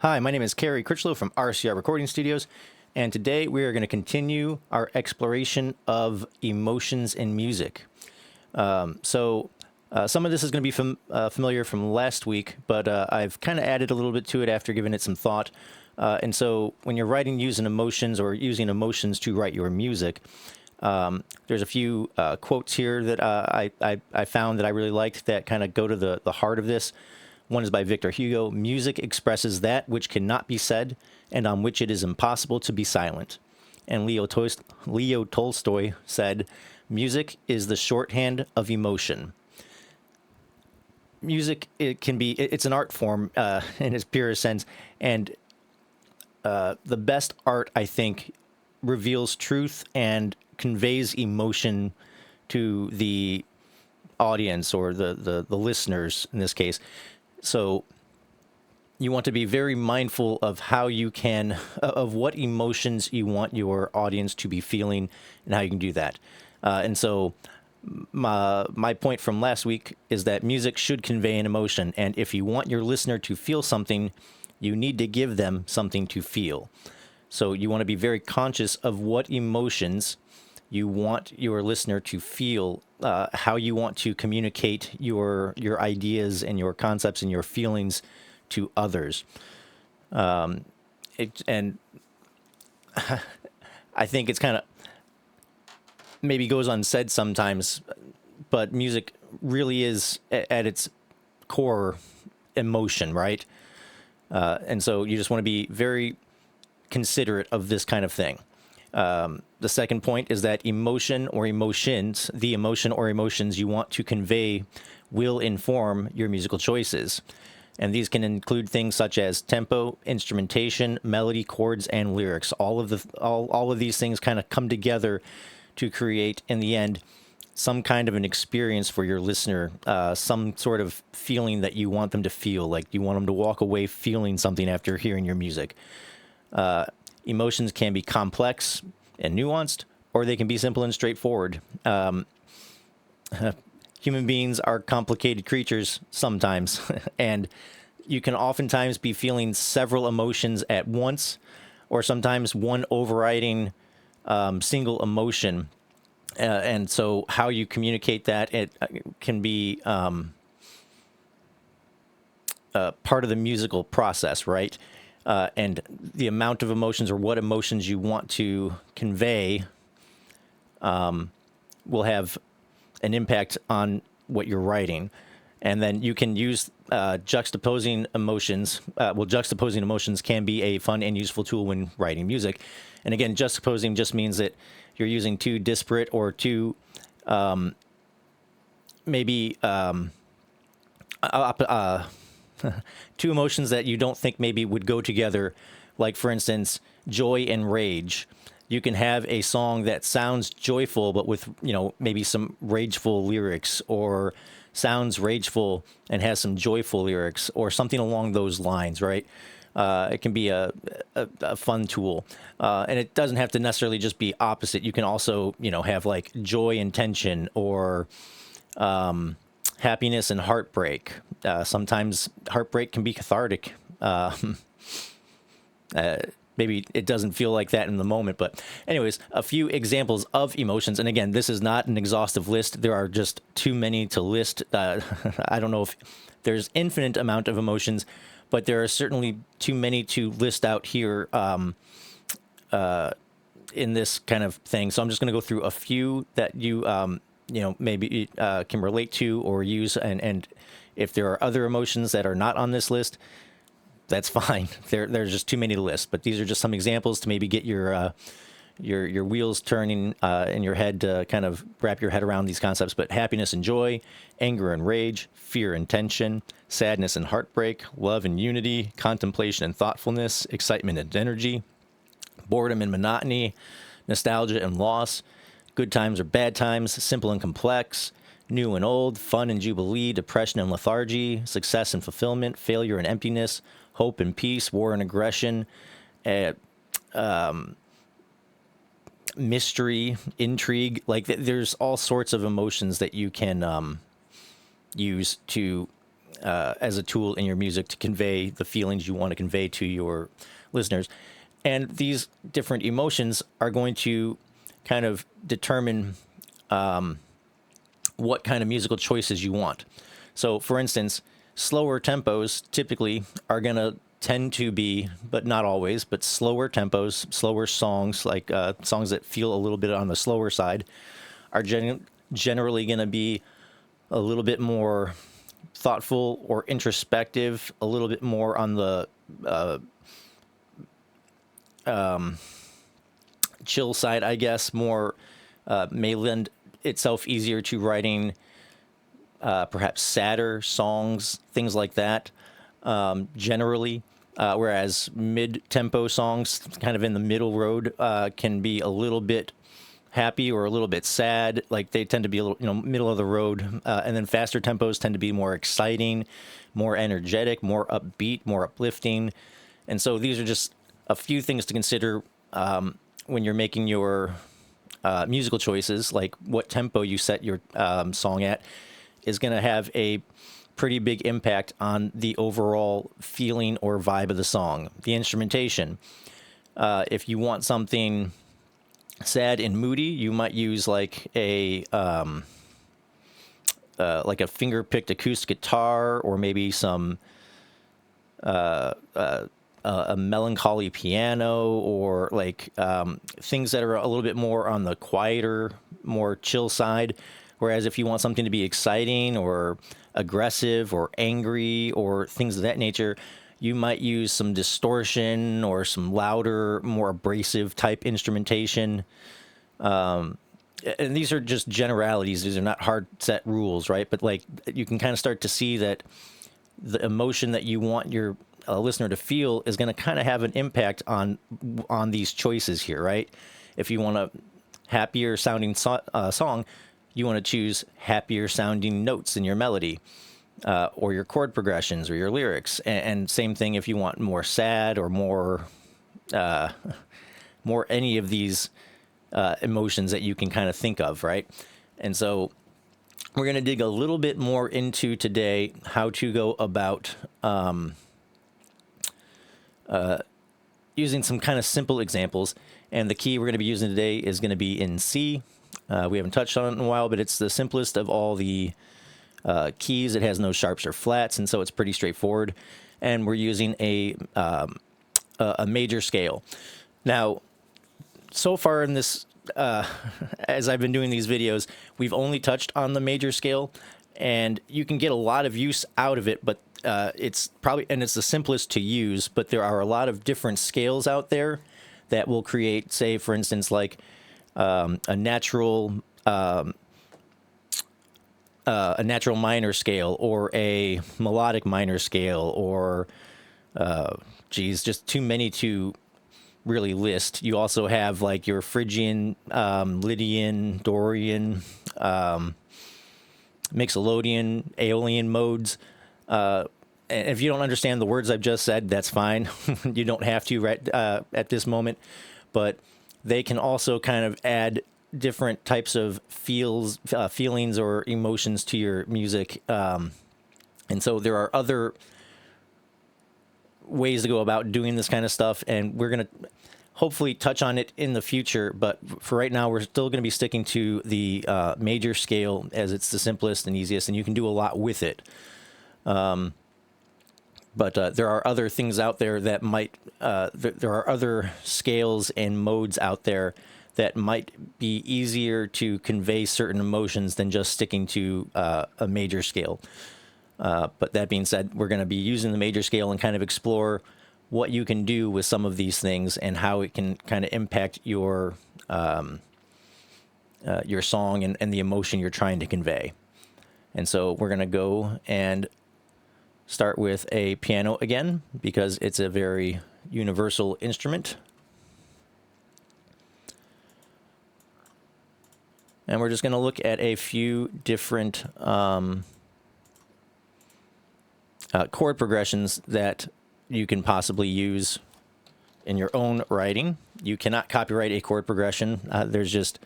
Hi, my name is Kerry Critchlow from RCR Recording Studios, and today we are going to continue our exploration of emotions in music. Some of this is going to be familiar from last week, but I've kind of added a little bit to it after giving it some thought. And so when you're writing using emotions or using emotions to write your music, there's a few quotes here that I found that I really liked that kind of go to the heart of this. One is by Victor Hugo. Music expresses that which cannot be said and on which it is impossible to be silent. And Leo Tolstoy said, music is the shorthand of emotion. Music, it's an art form in its purest sense. And the best art, I think, reveals truth and conveys emotion to the audience or the listeners in this case. So you want to be very mindful of how you can, of what emotions you want your audience to be feeling and how you can do that. And so my point from last week is that music should convey an emotion. And if you want your listener to feel something, you need to give them something to feel. So you want to be very conscious of what emotions you want your listener to feel, how you want to communicate your ideas and your concepts and your feelings to others. And I think it's kind of maybe goes unsaid sometimes, but music really is at its core emotion, right? And so you just want to be very considerate of this kind of thing. The second point is that emotion or emotions you want to convey will inform your musical choices. And these can include things such as tempo, instrumentation, melody, chords, and lyrics. All of these things kind of come together to create, in the end, some kind of an experience for your listener, some sort of feeling that you want them to feel, like you want them to walk away feeling something after hearing your music. Emotions can be complex and nuanced, or they can be simple and straightforward. Human beings are complicated creatures sometimes, and you can oftentimes be feeling several emotions at once, or sometimes one overriding single emotion. And so how you communicate that, it can be part of the musical process, right? And the amount of emotions or what emotions you want to convey will have an impact on what you're writing. And then you can use juxtaposing emotions. Juxtaposing emotions can be a fun and useful tool when writing music. And again, juxtaposing just means that you're using two disparate or two two emotions that you don't think maybe would go together, like, for instance, joy and rage. You can have a song that sounds joyful, but with, maybe some rageful lyrics, or sounds rageful and has some joyful lyrics, or something along those lines, right? It can be a fun tool. And it doesn't have to necessarily just be opposite. You can also, have like joy and tension, or happiness and heartbreak. Sometimes heartbreak can be cathartic. Maybe it doesn't feel like that in the moment, but anyways, a few examples of emotions. And again, this is not an exhaustive list. There are just too many to list. I don't know if there's infinite amount of emotions, but there are certainly too many to list out here in this kind of thing. So I'm just going to go through a few that you maybe can relate to or use. And if there are other emotions that are not on this list, that's fine. There's just too many to list. But these are just some examples to maybe get your wheels turning in your head to kind of wrap your head around these concepts. But happiness and joy, anger and rage, fear and tension, sadness and heartbreak, love and unity, contemplation and thoughtfulness, excitement and energy, boredom and monotony, nostalgia and loss, good times or bad times, simple and complex, new and old, fun and jubilee, depression and lethargy, success and fulfillment, failure and emptiness, hope and peace, war and aggression, mystery, intrigue. Like, there's all sorts of emotions that you can use to as a tool in your music to convey the feelings you want to convey to your listeners. And these different emotions are going to kind of determine what kind of musical choices you want. So, for instance, slower tempos typically are going to tend to be, but not always, but slower tempos, slower songs, like songs that feel a little bit on the slower side, are generally going to be a little bit more thoughtful or introspective, a little bit more on the chill side, I guess, more may lend itself easier to writing perhaps sadder songs, things like that, generally. Whereas mid-tempo songs, kind of in the middle road, can be a little bit happy or a little bit sad. Like they tend to be a little, middle of the road. And then faster tempos tend to be more exciting, more energetic, more upbeat, more uplifting. And so these are just a few things to consider when you're making your musical choices, like what tempo you set your song at is going to have a pretty big impact on the overall feeling or vibe of the song. The instrumentation, if you want something sad and moody, you might use like a finger-picked acoustic guitar, or maybe some a melancholy piano, or like things that are a little bit more on the quieter, more chill side. Whereas if you want something to be exciting or aggressive or angry or things of that nature, you might use some distortion or some louder, more abrasive type instrumentation. And these are just generalities. These are not hard set rules, right? But like you can kind of start to see that the emotion that you want your listener to feel is going to kind of have an impact on these choices here, right? If you want a happier sounding song, you want to choose happier sounding notes in your melody, or your chord progressions or your lyrics. And same thing if you want more sad or more any of these emotions that you can kind of think of, right? And so we're going to dig a little bit more into today how to go about using some kind of simple examples. And the key we're going to be using today is going to be in C. We haven't touched on it in a while, but it's the simplest of all the keys. It has no sharps or flats, and so it's pretty straightforward. And we're using a major scale. Now, so far in this, as I've been doing these videos, we've only touched on the major scale, and you can get a lot of use out of it, but it's the simplest to use, but there are a lot of different scales out there that will create, say, for instance, like a natural minor scale, or a melodic minor scale, or just too many to really list. You also have like your Phrygian, Lydian, Dorian, Mixolydian, Aeolian modes. And if you don't understand the words I've just said, that's fine. You don't have to right at this moment, but they can also kind of add different types of feelings or emotions to your music. And so there are other ways to go about doing this kind of stuff, and we're going to hopefully touch on it in the future. But for right now, we're still going to be sticking to the major scale, as it's the simplest and easiest, and you can do a lot with it. But there are other things out there that might, there are other scales and modes out there that might be easier to convey certain emotions than just sticking to a major scale. But that being said, we're going to be using the major scale and kind of explore what you can do with some of these things and how it can kind of impact your song and the emotion you're trying to convey. And so we're going to go and start with a piano again, because it's a very universal instrument. And we're just going to look at a few different chord progressions that you can possibly use in your own writing. You cannot copyright a chord progression. There's just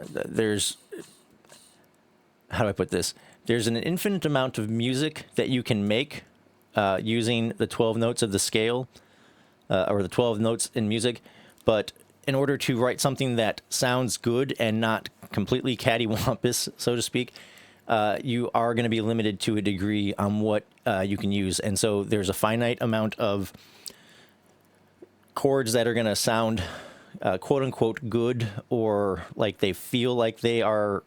there's how do I put this? There's an infinite amount of music that you can make using the 12 notes of the scale, or the 12 notes in music. But in order to write something that sounds good and not completely cattywampus, so to speak, you are going to be limited to a degree on what you can use. And so there's a finite amount of chords that are going to sound quote unquote good, or like they feel like they are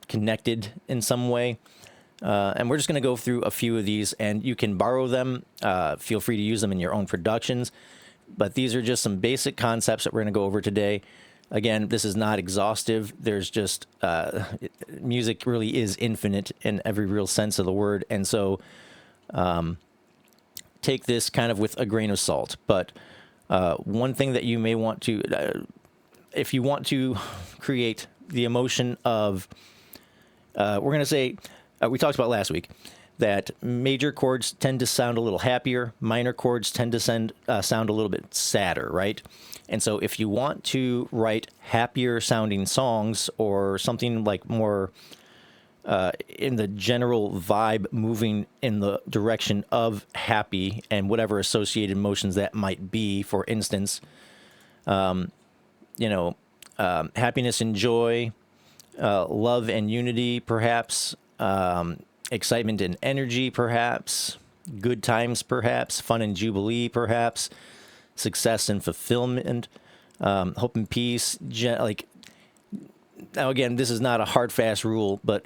connected in some way. And we're just going to go through a few of these, and you can borrow them. Feel free to use them in your own productions. But these are just some basic concepts that we're going to go over today. Again, this is not exhaustive. There's just music really is infinite in every real sense of the word. And so take this kind of with a grain of salt. But one thing that you may want to, if you want to create the emotion of, we're going to say, we talked about last week that major chords tend to sound a little happier. Minor chords tend to sound a little bit sadder, right? And so if you want to write happier sounding songs, or something like more in the general vibe, moving in the direction of happy and whatever associated emotions that might be, for instance, happiness and joy, love and unity, perhaps, excitement and energy, perhaps, good times, perhaps, fun and jubilee, perhaps, success and fulfillment, hope and peace. Now again, this is not a hard, fast rule, but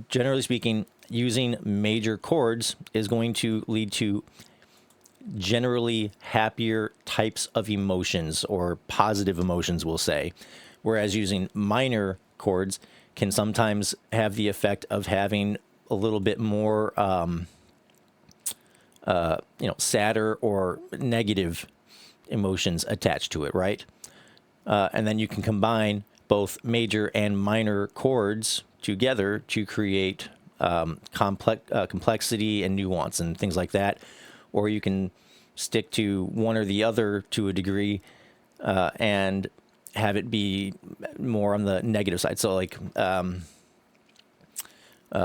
generally speaking, using major chords is going to lead to generally happier types of emotions, or positive emotions, we'll say. Whereas using minor chords can sometimes have the effect of having a little bit more, sadder or negative emotions attached to it, right? And then you can combine both major and minor chords together to create complexity and nuance and things like that. Or you can stick to one or the other to a degree, and have it be more on the negative side. So like,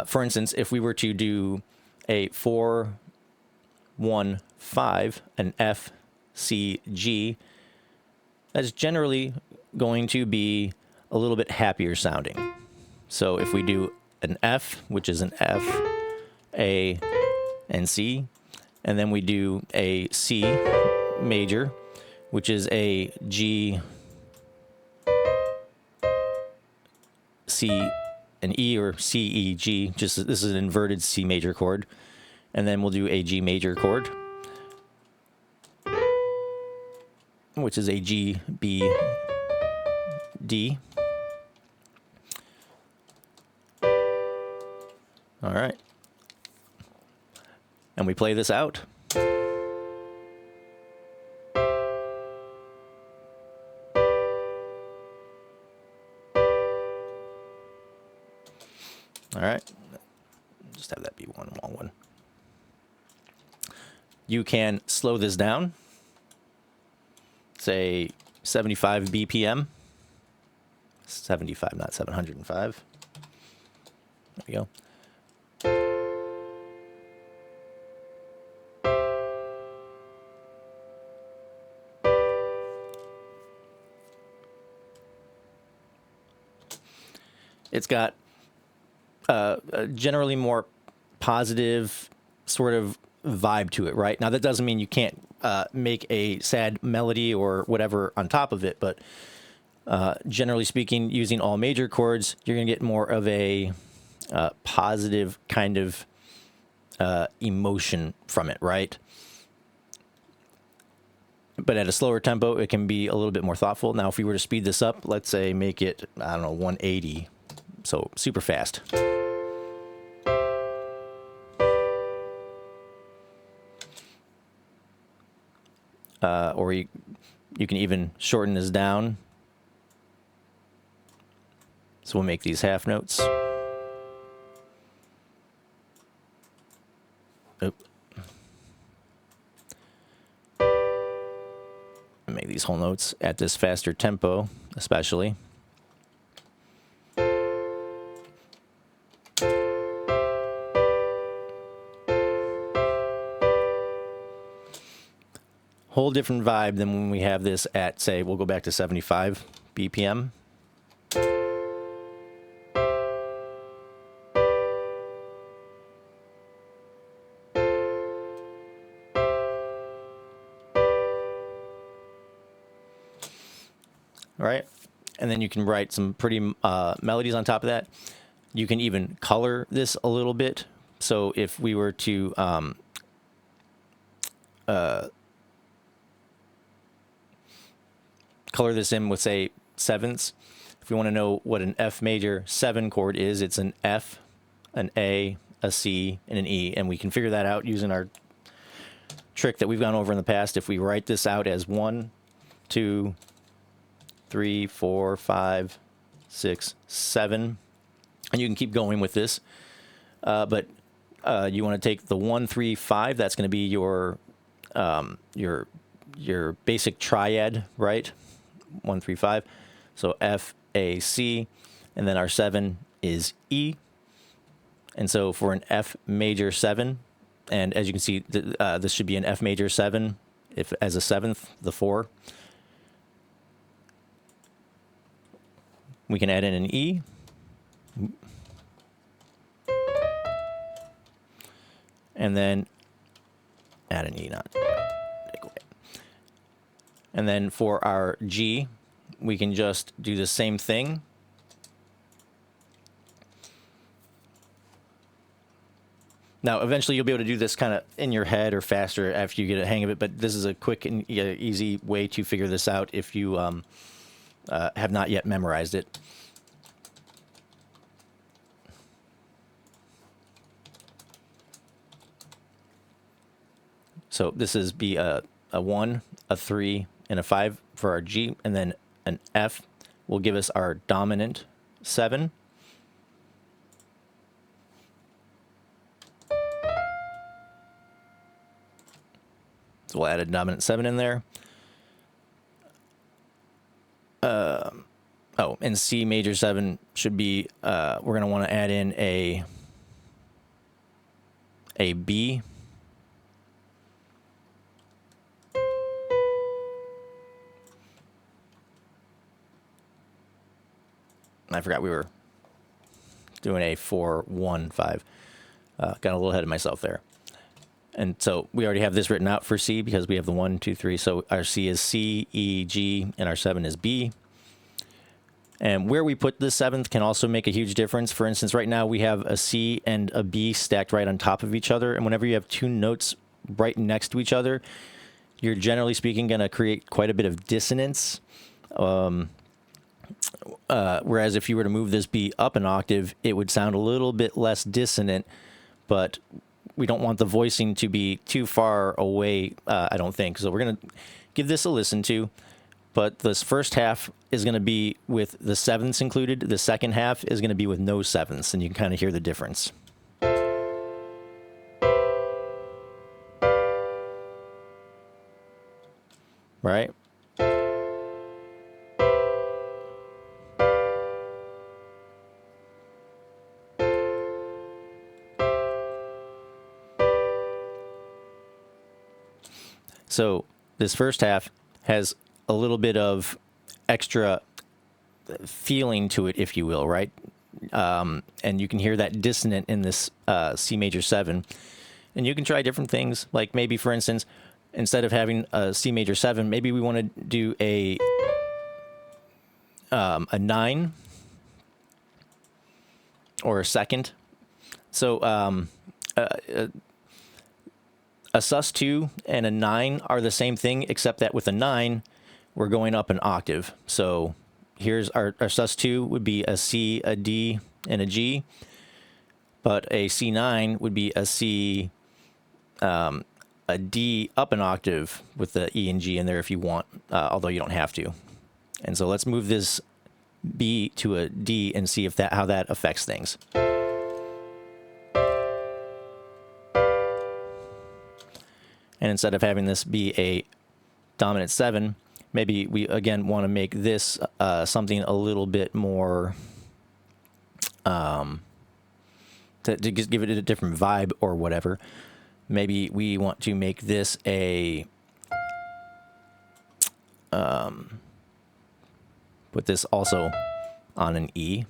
for instance, if we were to do a 4, 1, 5, an F, C, G, that's generally going to be a little bit happier sounding. So if we do an F, which is an F, A, and C, and then we do a C major, which is a G, C, an E, or C, E, G. Just this is an inverted C major chord, and then we'll do a G major chord, which is a G, B, D. All right, and we play this out. All right, just have that be one long one. You can slow this down, say 75 BPM. 75, not 705. There we go. It's got a generally more positive sort of vibe to it, right? Now, that doesn't mean you can't make a sad melody or whatever on top of it, but generally speaking, using all major chords, you're going to get more of a positive kind of emotion from it, right? But at a slower tempo, it can be a little bit more thoughtful. Now, if we were to speed this up, let's say make it, 180, so super fast. Or you can even shorten this down. So we'll make these half notes. Make these whole notes at this faster tempo, especially. whole different vibe than when we have this at, say, we'll go back to 75 BPM. All right, and then you can write some pretty melodies on top of that. You can even color this a little bit. So if we were to color this in with, say, sevenths, if we want to know what an F major 7 chord is, it's an F, an A, a C, and an E, and we can figure that out using our trick that we've gone over in the past. If we write this out as 1, 2, 3, 4, 5, 6, 7, and you can keep going with this. But you want to take the 1, 3, 5. That's going to be your basic triad, right? 1, 3, 5. So F, A, C, and then our 7 is E. And so for an F major 7, and as you can see, this should be an F major 7 if as a seventh, the 4. We can add in an E. And then add an E, not take away. And then for our G, we can just do the same thing. Now, eventually you'll be able to do this kind of in your head or faster after you get a hang of it, but this is a quick and easy way to figure this out if you have not yet memorized it. So this is be a 1, a 3, and a 5 for our G, and then an F will give us our dominant 7. So we'll add a dominant 7 in there. Oh, and C major 7 should be, we're going to want to add in a B. I forgot we were doing a 4, 1, 5. Got a little ahead of myself there. And so we already have this written out for C because we have the 1, 2, 3. So our C is C, E, G, and our 7 is B. And where we put the 7th can also make a huge difference. For instance, right now we have a C and a B stacked right on top of each other. And whenever you have two notes right next to each other, you're generally speaking going to create quite a bit of dissonance. Whereas if you were to move this B up an octave, it would sound a little bit less dissonant, but we don't want the voicing to be too far away, I don't think. So we're going to give this a listen to, but this first half is going to be with the sevenths included. The second half is going to be with no sevenths, and you can kind of hear the difference. Right? So this first half has a little bit of extra feeling to it, if you will, right? And you can hear that dissonant in this C major 7. And you can try different things, like maybe, for instance, instead of having a C major 7, maybe we want to do a 9 or a second. So a sus2 and a 9 are the same thing, except that with a 9, we're going up an octave. So here's our sus2 would be a C, a D, and a G. But a C9 would be a C, a D up an octave with the E and G in there if you want, although you don't have to. And so let's move this B to a D and see if how that affects things. And instead of having this be a dominant 7, maybe we, again, want to make this something a little bit more, to just give it a different vibe or whatever. Maybe we want to make this a put this also on an E.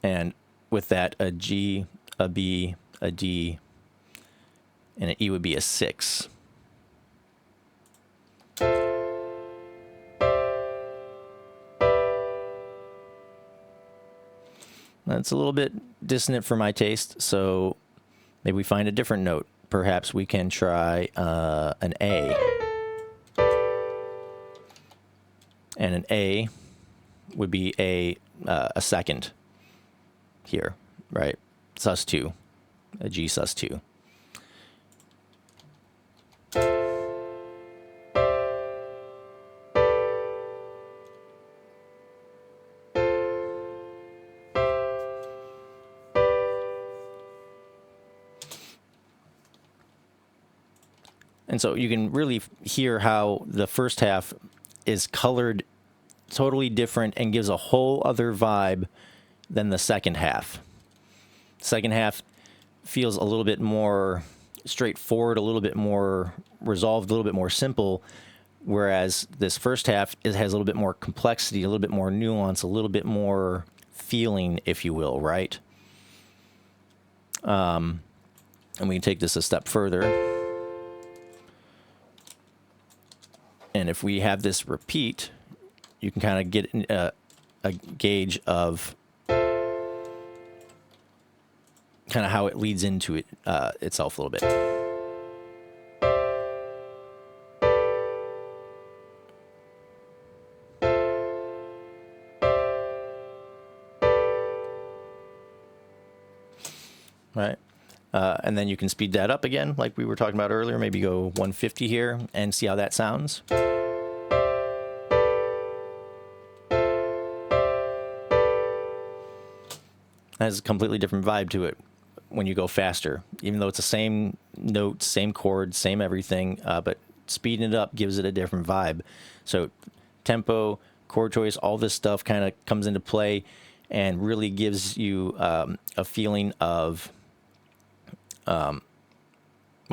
And with that, a G, a B, a D, and an E would be a 6. That's a little bit dissonant for my taste, so maybe we find a different note. Perhaps we can try an A. And an A would be a second here, right? sus2, a G sus2. And so you can really hear how the first half is colored totally different and gives a whole other vibe than the second half. Second half feels a little bit more straightforward, a little bit more resolved, a little bit more simple, whereas this first half has a little bit more complexity, a little bit more nuance, a little bit more feeling, if you will, right? And we can take this a step further. And if we have this repeat, you can kind of get a gauge of kind of how it leads into it itself a little bit. Right. And then you can speed that up again, like we were talking about earlier. Maybe go 150 here and see how that sounds. Has a completely different vibe to it when you go faster, even though it's the same notes, same chords, same everything, but speeding it up gives it a different vibe. So tempo, chord choice, all this stuff kind of comes into play and really gives you a feeling of well,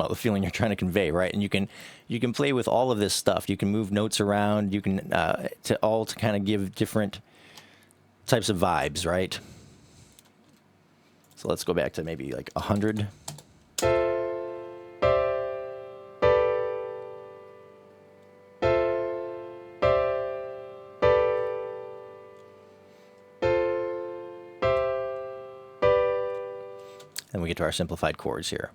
the feeling you're trying to convey, right? And you can play with all of this stuff. You can move notes around. You can to kind of give different types of vibes, right? So let's go back to maybe like 100. And we get to our simplified chords here.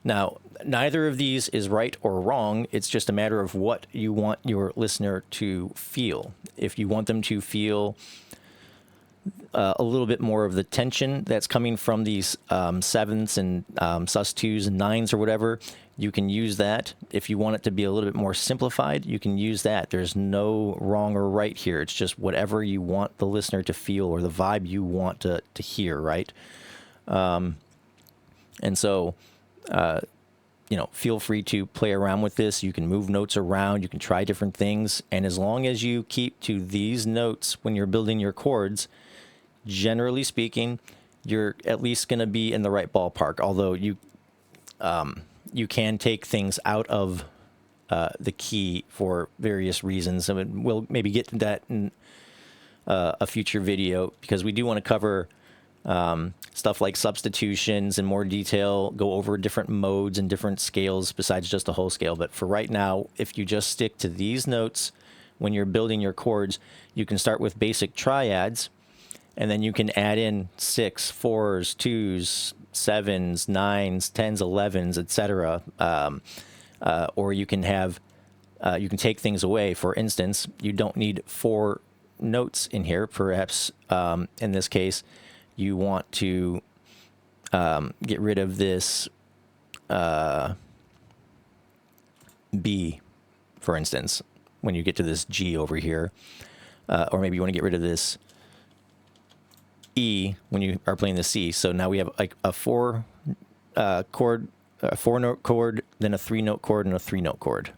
Now, neither of these is right or wrong. It's just a matter of what you want your listener to feel. If you want them to feel a little bit more of the tension that's coming from these sevenths and sus2s and nines or whatever, you can use that. If you want it to be a little bit more simplified, you can use that. There's no wrong or right here. It's just whatever you want the listener to feel or the vibe you want to hear, right? And so, you know, feel free to play around with this. You can move notes around. You can try different things. And as long as you keep to these notes when you're building your chords, generally speaking, you're at least going to be in the right ballpark. Although you can take things out of the key for various reasons. I mean, we'll maybe get to that in a future video because we do want to cover stuff like substitutions in more detail, go over different modes and different scales besides just the whole scale. But for right now, if you just stick to these notes when you're building your chords, you can start with basic triads, and then you can add in 6, 4s, 2s, 7s, 9s, 10s, 11s, etc. Or you can have, you can take things away. For instance, you don't need 4 notes in here. Perhaps in this case, you want to get rid of this B, for instance, when you get to this G over here. Or maybe you want to get rid of this E when you are playing the C. So now we have like a 4 chord, a 4-note chord, then a 3-note chord, and a 3-note chord.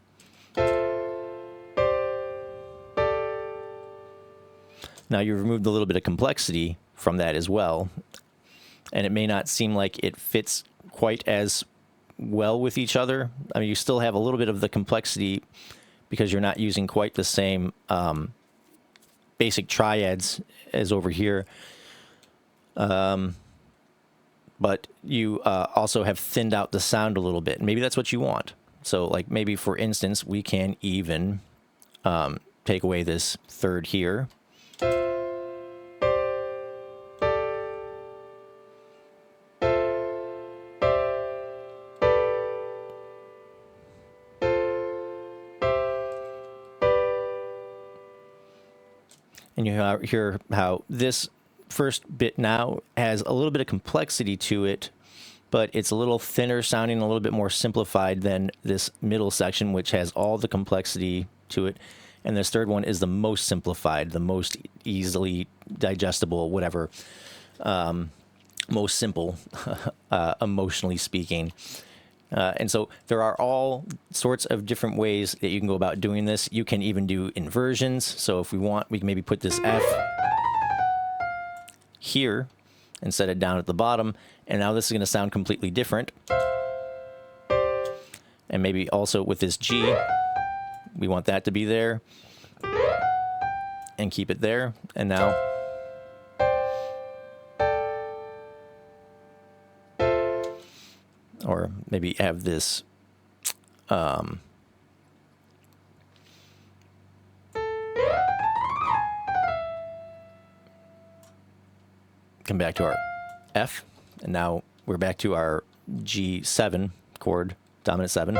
Now you've removed a little bit of complexity from that as well, and it may not seem like it fits quite as well with each other. I mean, you still have a little bit of the complexity because you're not using quite the same basic triads as over here. But you also have thinned out the sound a little bit. Maybe that's what you want. So like maybe, for instance, we can even take away this third here. And you hear how this first bit now has a little bit of complexity to it, but it's a little thinner sounding, a little bit more simplified than this middle section, which has all the complexity to it. And this third one is the most simplified, the most easily digestible, whatever, most simple, emotionally speaking. And so there are all sorts of different ways that you can go about doing this. You can even do inversions. So if we want, we can maybe put this F here and set it down at the bottom. And now this is going to sound completely different. And maybe also with this G, we want that to be there. And keep it there. And now... or maybe have this come back to our F, and now we're back to our G7 chord, dominant 7.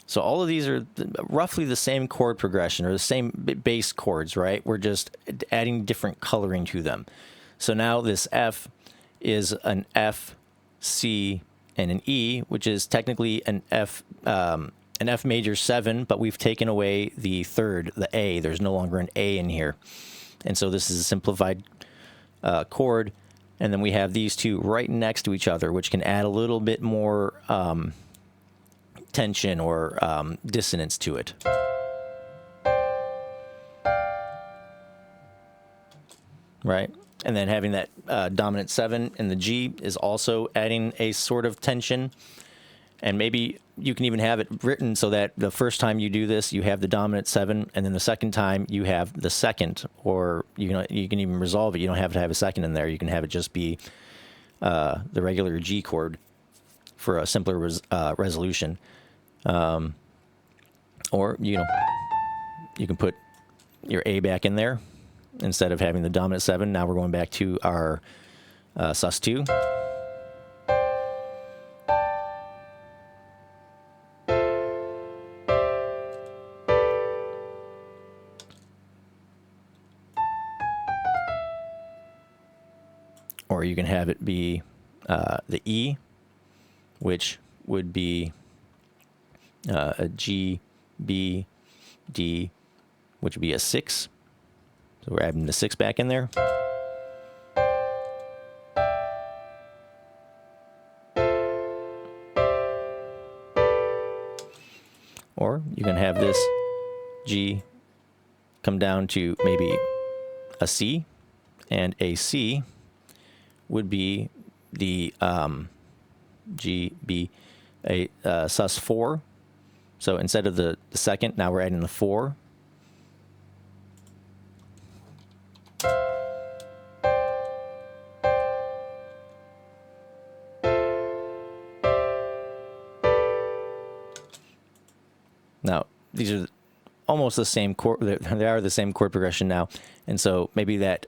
So all of these are roughly the same chord progression, or the same bass chords, right? We're just adding different coloring to them. So now this F is an F, C, and an E, which is technically an F major 7, but we've taken away the third, the A. There's no longer an A in here. And so this is a simplified chord. And then we have these two right next to each other, which can add a little bit more... tension or dissonance to it. Right? And then having that dominant 7 in the G is also adding a sort of tension. And maybe you can even have it written so that the first time you do this, you have the dominant 7, and then the second time you have the second, or you can even resolve it. You don't have to have a second in there. You can have it just be the regular G chord for a simpler resolution. Or, you can put your A back in there instead of having the dominant 7. Now we're going back to our sus2. Or you can have it be the E, which would be a G, B, D, which would be a 6. So we're adding the 6 back in there. Or you can have this G come down to maybe a C, and a C would be the G, B, a sus4. So instead of the second, now we're adding the 4. Now, these are almost the same chord. They are the same chord progression now. And so maybe that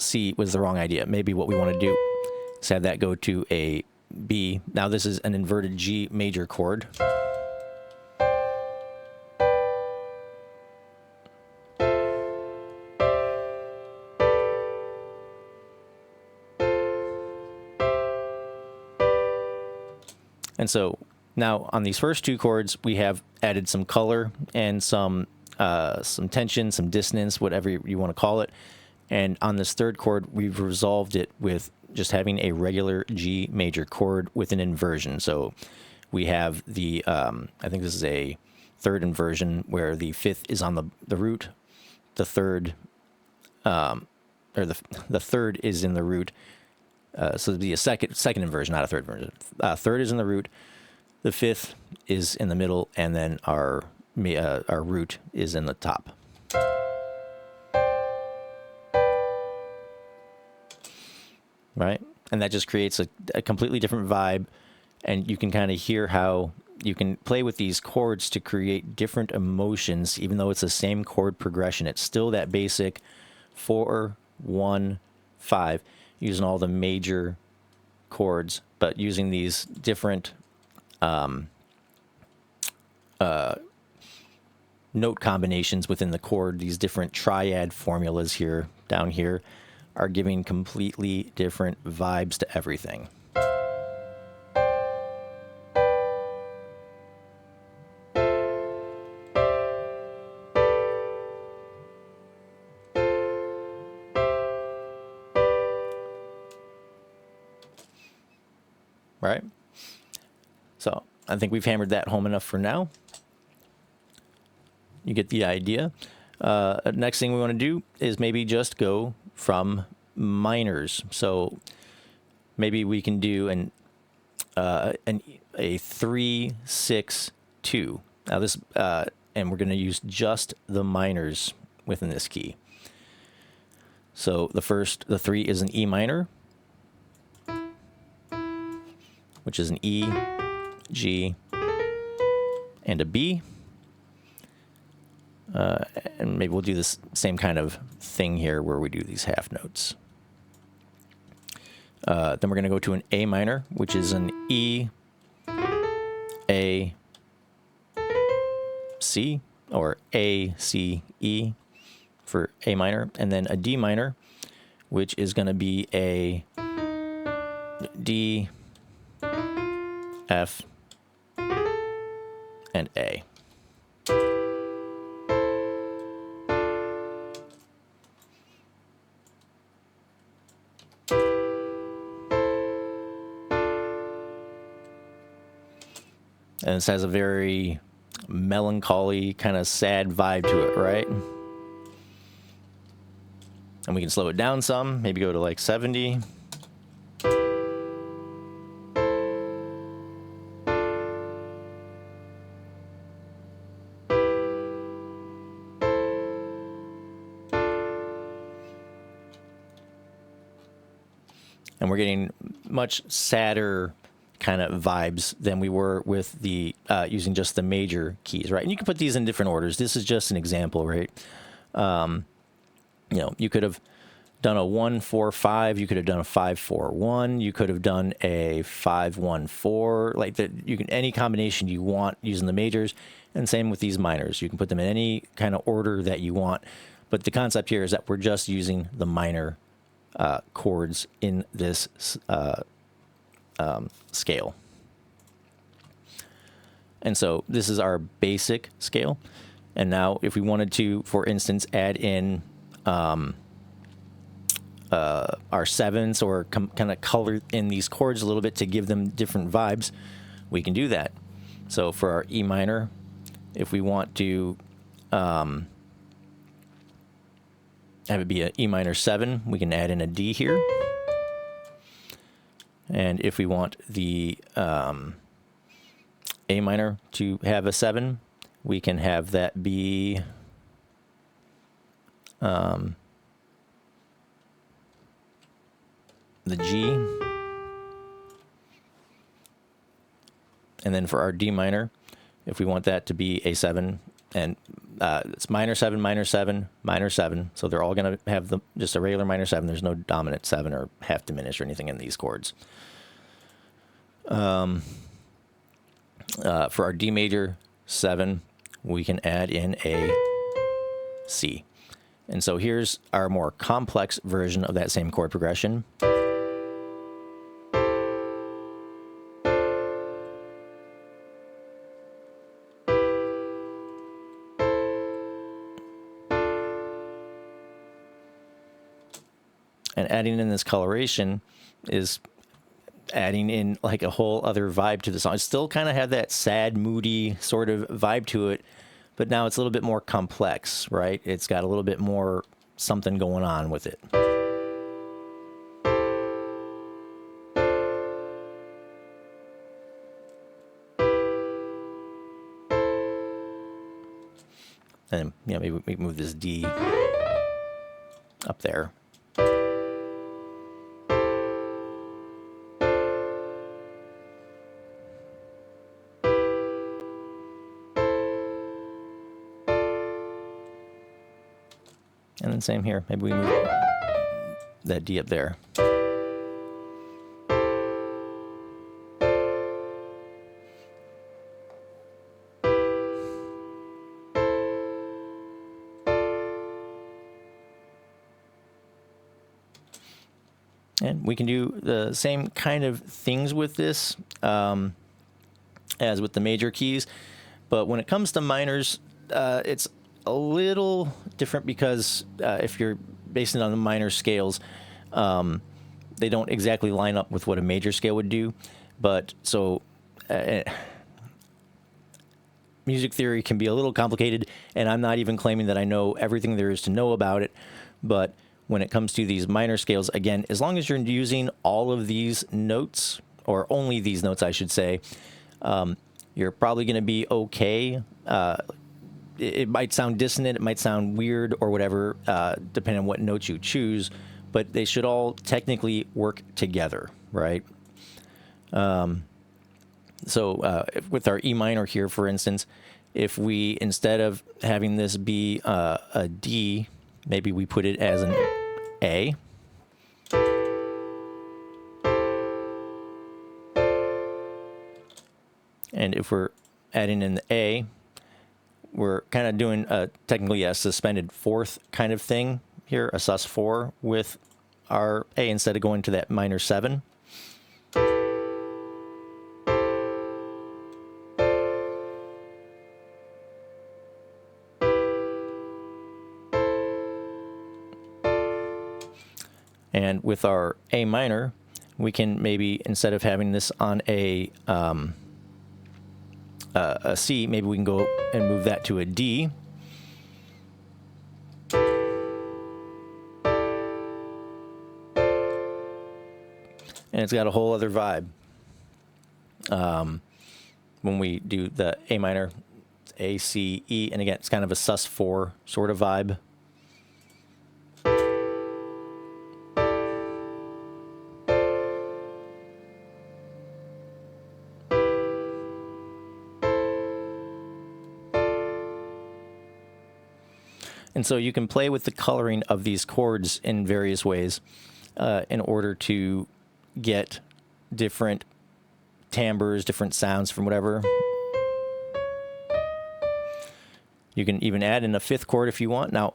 C was the wrong idea. Maybe what we want to do is have that go to a B. Now this is an inverted G major chord. And so now on these first two chords, we have added some color and some tension, some dissonance, whatever you want to call it. And on this third chord, we've resolved it with just having a regular G major chord with an inversion. So we have the, I think this is a third inversion where the fifth is on the root, the third, or the third is in the root. So it'd be a second inversion, not a third inversion. Third is in the root, the fifth is in the middle, and then our root is in the top. Right? And that just creates a completely different vibe, and you can kind of hear how you can play with these chords to create different emotions, even though it's the same chord progression. It's still that basic 4, 1, 5, using all the major chords, but using these different note combinations within the chord. These different triad formulas here, down here, are giving completely different vibes to everything. Right? So I think we've hammered that home enough for now. You get the idea. Next thing we want to do is maybe just go from minors. So maybe we can do a 3, 6, 2. Now this, and we're going to use just the minors within this key. So the 3 is an E minor, which is an E, G, and a B. And maybe we'll do this same kind of thing here where we do these half notes. Then we're going to go to an A minor, which is an E, A, C, or A, C, E for A minor, and then a D minor, which is going to be a D, F, and A. And this has a very melancholy, kind of sad vibe to it, right? And we can slow it down some, maybe go to like 70. And we're getting much sadder kind of vibes than we were with the using just the major keys, right? And you can put these in different orders. This is just an example, right? You know, you could have done a 1, 4, 5. You could have done a 5, 4, 1. You could have done a 5, 1, 4. Like that, you can any combination you want using the majors, and same with these minors. You can put them in any kind of order that you want. But the concept here is that we're just using the minor chords in this scale. And so this is our basic scale. And now if we wanted to, for instance, add in our sevenths or kind of color in these chords a little bit to give them different vibes, we can do that. So for our E minor, if we want to have it be an E minor 7, we can add in a D here. And if we want the A minor to have a 7, we can have that be the G. And then for our D minor, if we want that to be a 7, and it's minor 7, minor 7, minor 7. So they're all going to have just a regular minor 7. There's no dominant 7 or half diminished or anything in these chords. For our D major 7, we can add in a C. And so here's our more complex version of that same chord progression. And adding in this coloration is adding in like a whole other vibe to the song. It still kind of had that sad, moody sort of vibe to it, but now it's a little bit more complex, right? It's got a little bit more something going on with it. And maybe we move this D up there. And then same here. Maybe we move that D up there. And we can do the same kind of things with this as with the major keys. But when it comes to minors, it's a little different because if you're basing it on the minor scales, they don't exactly line up with what a major scale would do. But so music theory can be a little complicated, and I'm not even claiming that I know everything there is to know about it. But when it comes to these minor scales, again, as long as you're using all of these notes, or only these notes, I should say, you're probably going to be okay. It might sound dissonant, it might sound weird or whatever, depending on what notes you choose, but they should all technically work together, right? So with our E minor here, for instance, if we, instead of having this be a D, maybe we put it as an A. And if we're adding in the A, we're kind of doing technically a suspended fourth kind of thing here, a sus4 with our A instead of going to that minor 7. And with our A minor, we can maybe, instead of having this on a C, maybe we can go and move that to a D. And it's got a whole other vibe. When we do the A minor, A, C, E, and again, it's kind of a sus4 sort of vibe. And so you can play with the coloring of these chords in various ways in order to get different timbres, different sounds from whatever. You can even add in a fifth chord if you want. Now,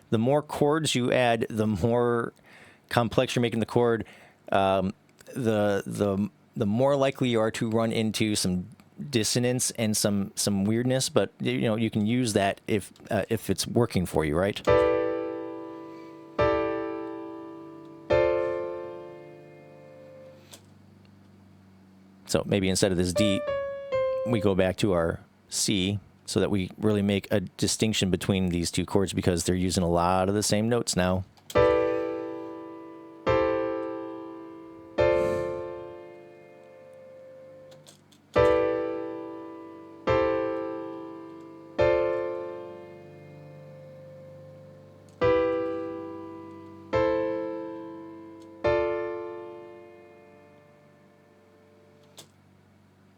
the more chords you add, the more complex you're making the chord, the more likely you are to run into some dissonance and some weirdness, but you can use that if it's working for you, right? So maybe instead of this D, we go back to our C, so that we really make a distinction between these two chords because they're using a lot of the same notes now.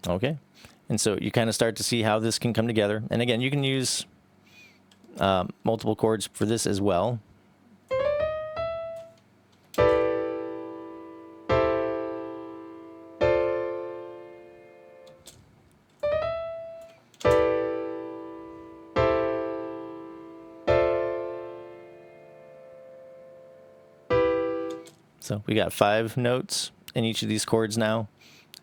Okay, and so you kind of start to see how this can come together. And again, you can use multiple chords for this as well. So we got 5 notes in each of these chords now,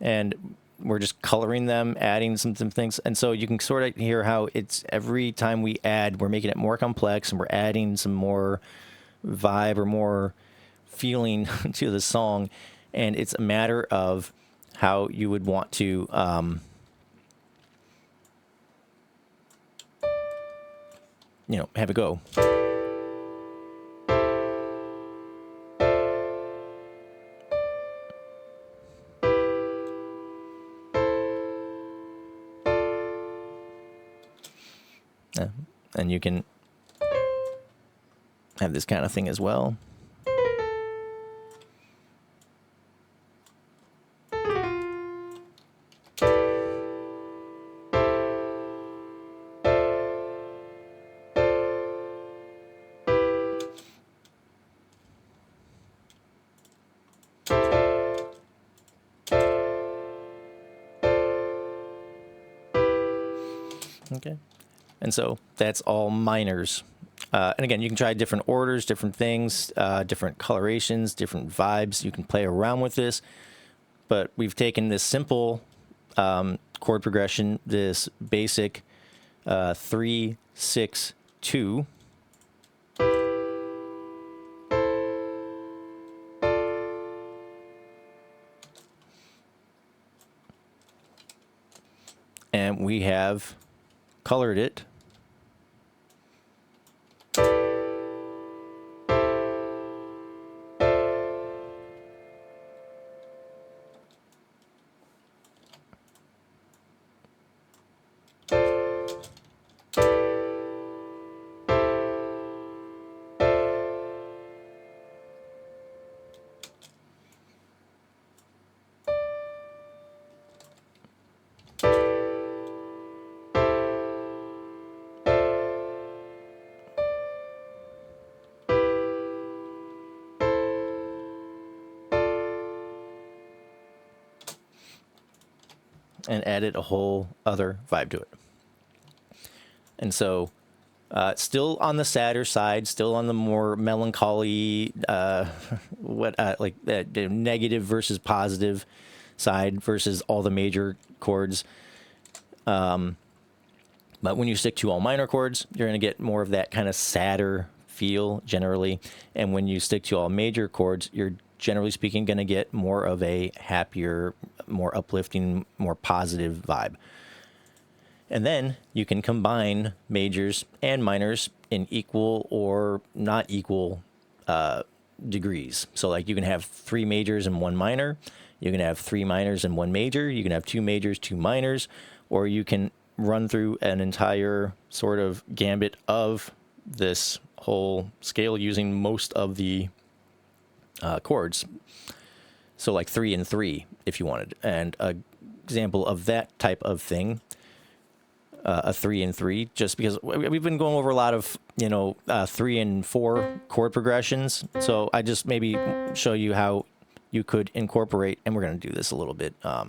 and we're just coloring them, adding some things. And so you can sort of hear how it's every time we add, we're making it more complex and we're adding some more vibe or more feeling to the song. and it's a matter of how you would want to have it go. And you can have this kind of thing as well. Okay. And so that's all minors. And again, you can try different orders, different things, different colorations, different vibes. You can play around with this. But we've taken this simple chord progression, this basic 3, 6, 2. And we have colored it and added a whole other vibe to it. And so still on the sadder side, still on the more melancholy, negative versus positive side versus all the major chords. But when you stick to all minor chords, you're going to get more of that kind of sadder feel generally. And when you stick to all major chords, you're generally speaking going to get more of a happier, more uplifting, more positive vibe. And then you can combine majors and minors in equal or not equal degrees. So like you can have 3 majors and 1 minor. You can have 3 minors and 1 major. You can have 2 majors, 2 minors, or you can run through an entire sort of gambit of this whole scale using most of the chords. So like 3 and 3 if you wanted. And an example of that type of thing, a 3 and 3, just because we've been going over a lot of 3 and 4 chord progressions. So I just maybe show you how you could incorporate, and we're going to do this a little bit. I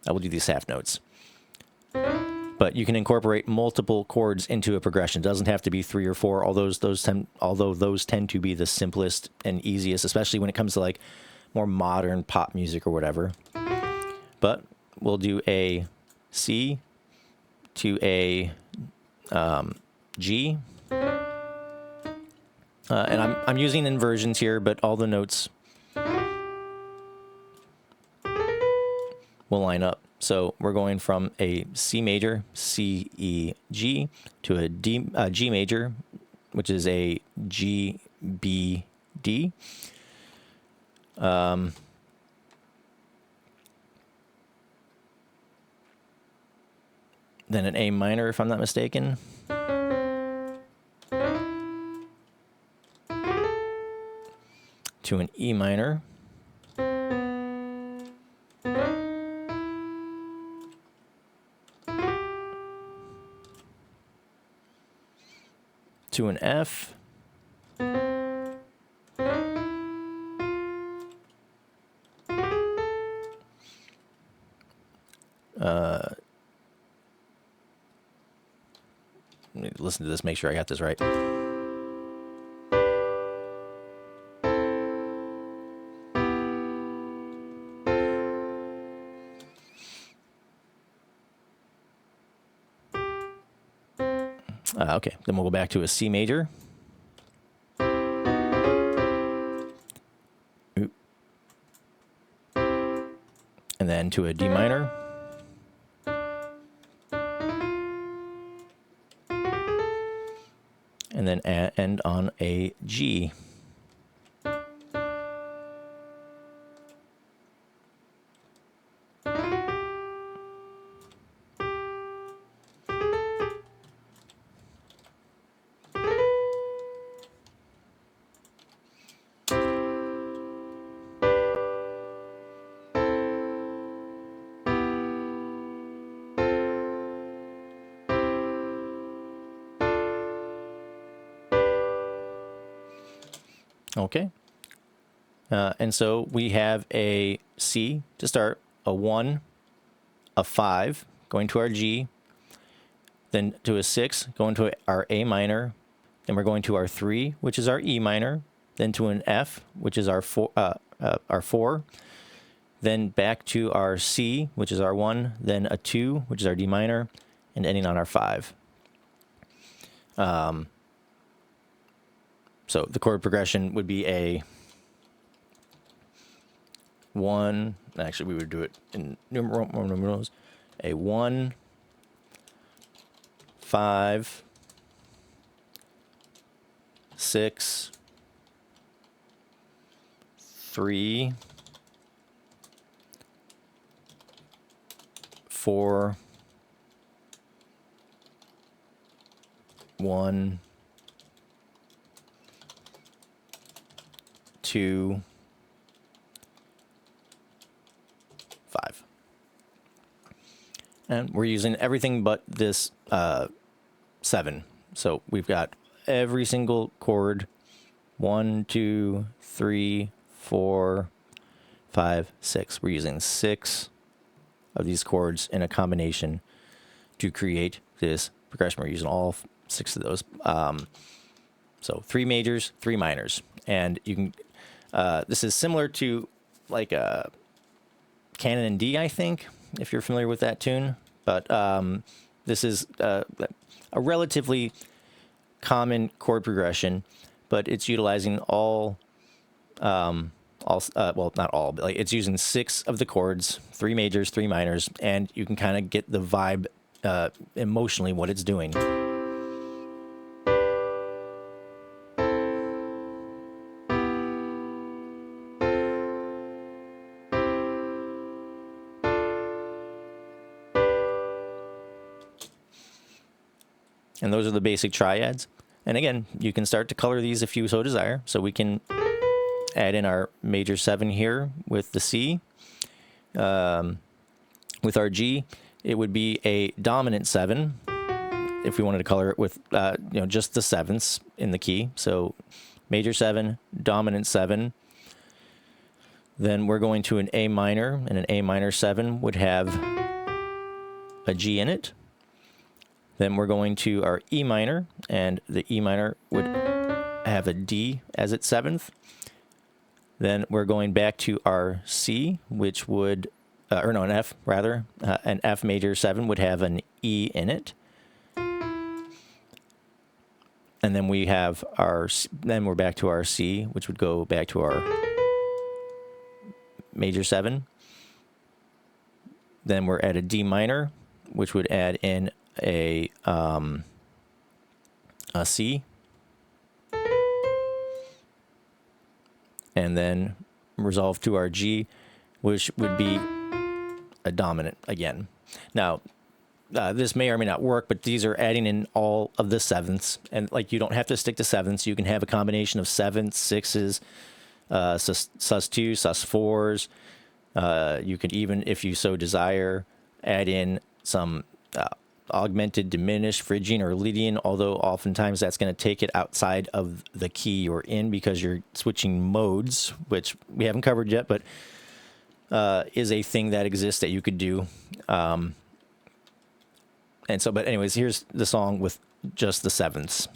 will do these half notes. But you can incorporate multiple chords into a progression. It doesn't have to be 3 or 4. Although those tend to be the simplest and easiest, especially when it comes to like more modern pop music or whatever. But we'll do a C to a G, and I'm using inversions here, but all the notes will line up. So we're going from a C major, C, E, G, to a G major, which is a G, B, D. Then an A minor, if I'm not mistaken. To an E minor. To an F. Let me listen to this, make sure I got this right. Okay, then we'll go back to a C major. then to a D minor, and then end on a G. Okay. And so we have a C to start, a 1, a 5, going to our G, then to a 6, going to our A minor, then we're going to our 3, which is our E minor, then to an F, which is our 4, then back to our C, which is our 1, then a 2, which is our D minor, and ending on our 5. So the chord progression would be a 1, actually we would do it in numerals, a 1, 5, 6, 3, 4, 1, 2, 5. And we're using everything but this 7. So we've got every single chord, 1, 2, 3, 4, 5, 6. We're using 6 of these chords in a combination to create this progression. We're using all 6 of those. So 3 majors, 3 minors. And you can, this is similar to like a Canon in D, I think, if you're familiar with that tune. But this is a relatively common chord progression, but it's utilizing well, not all, but like it's using 6 of the chords, 3 majors, 3 minors, and you can kind of get the vibe emotionally what it's doing. And those are the basic triads. And again, you can start to color these if you so desire. So we can add in our major 7 here with the C. With our G, it would be a dominant 7 if we wanted to color it with just the 7ths in the key. So major 7, dominant 7. Then we're going to an A minor, and an A minor 7 would have a G in it. Then we're going to our E minor, and the E minor would have a D as its 7th. Then we're going back to our C, which would, an F rather. An F major 7 would have an E in it. And then we have then we're back to our C, which would go back to our major 7. Then we're at a D minor, which would add in a C, and then resolve to our G, which would be a dominant again. Now, this may or may not work, but these are adding in all of the 7ths, and like you don't have to stick to 7ths. You can have a combination of 7ths, 6s, sus2, sus4s. You could even, if you so desire, add in some augmented, diminished, Phrygian, or Lydian, although oftentimes that's going to take it outside of the key you're in because you're switching modes, which we haven't covered yet, but is a thing that exists that you could do. And so, but anyways, here's the song with just the 7ths.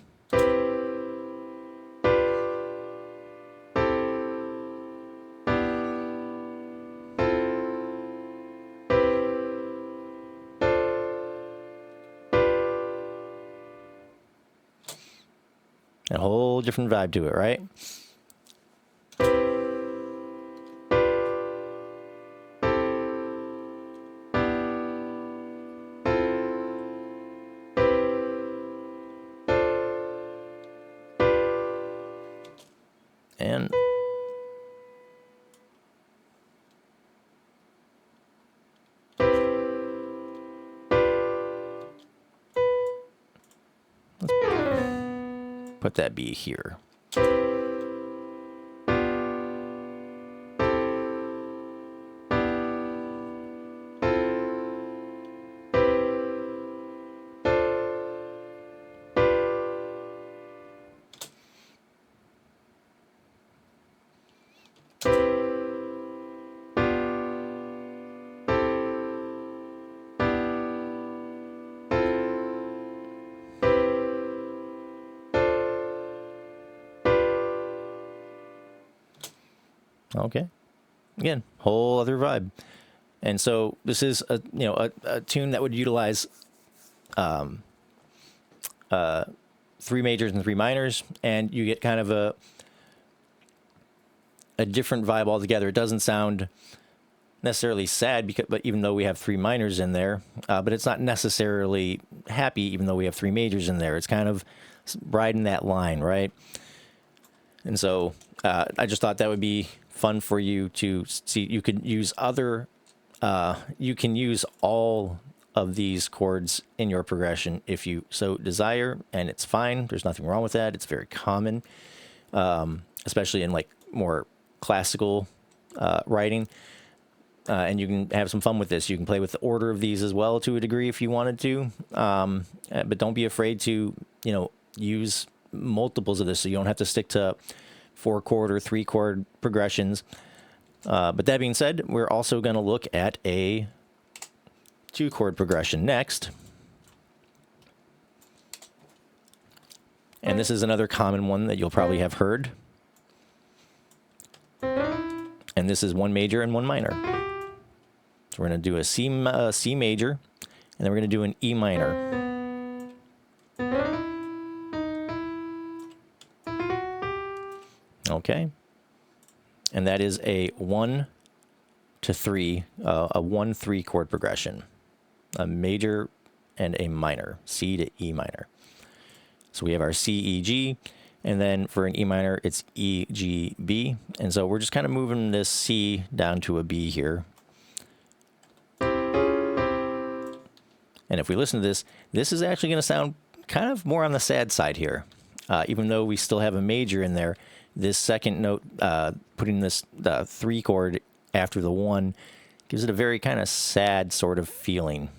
A whole different vibe to it, right? And put that B here. Okay. Again, whole other vibe. And so this is a tune that would utilize 3 majors and 3 minors, and you get kind of a different vibe altogether. It doesn't sound necessarily sad, but even though we have 3 minors in there, but it's not necessarily happy, even though we have 3 majors in there. It's kind of riding that line, right? And so I just thought that would be fun for you to see. You could use you can use all of these chords in your progression if you so desire, and it's fine. There's nothing wrong with that. It's very common, especially in like more classical writing. And you can have some fun with this. You can play with the order of these as well to a degree if you wanted to, but don't be afraid to use multiples of this, so you don't have to stick to 4-chord or 3-chord progressions. But that being said, we're also going to look at a 2-chord progression next. And this is another common one that you'll probably have heard. And this is 1 major and 1 minor. So we're going to do a C major, and then we're going to do an E minor. Okay. And that is a 1 to 3, a 1-3 chord progression, a major and a minor, C to E minor. So we have our C, E, G, and then for an E minor, it's E, G, B. And so we're just kind of moving this C down to a B here. And if we listen to this, this is actually going to sound kind of more on the sad side here. Even though we still have a major in there, this second note, putting this 3 chord after the 1, gives it a very kind of sad sort of feeling.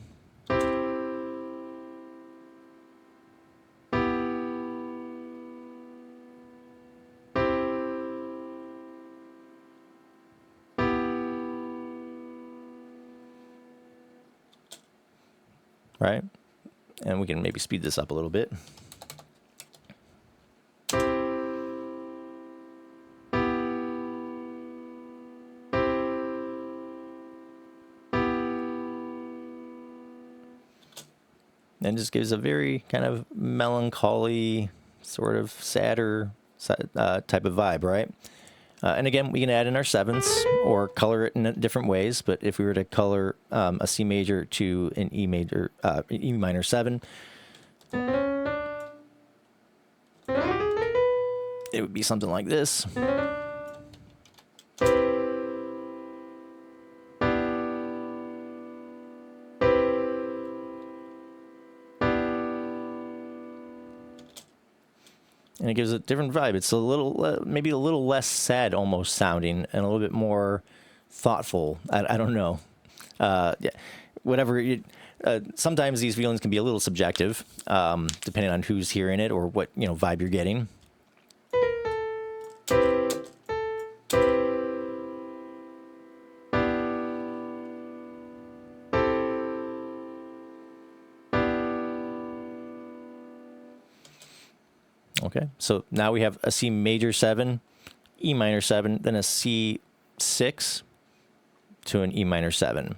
Right? And we can maybe speed this up a little bit. And just gives a very kind of melancholy, sort of sadder type of vibe, right? And again, we can add in our 7ths or color it in different ways. But if we were to color a C major to an E major, E minor 7, it would be something like this. And it gives a different vibe. It's a little, maybe a little less sad almost sounding, and a little bit more thoughtful. I don't know. Yeah, whatever. Sometimes these feelings can be a little subjective, depending on who's hearing it or what vibe you're getting. Okay, so now we have a C major 7, E minor 7, then a C6 to an E minor 7.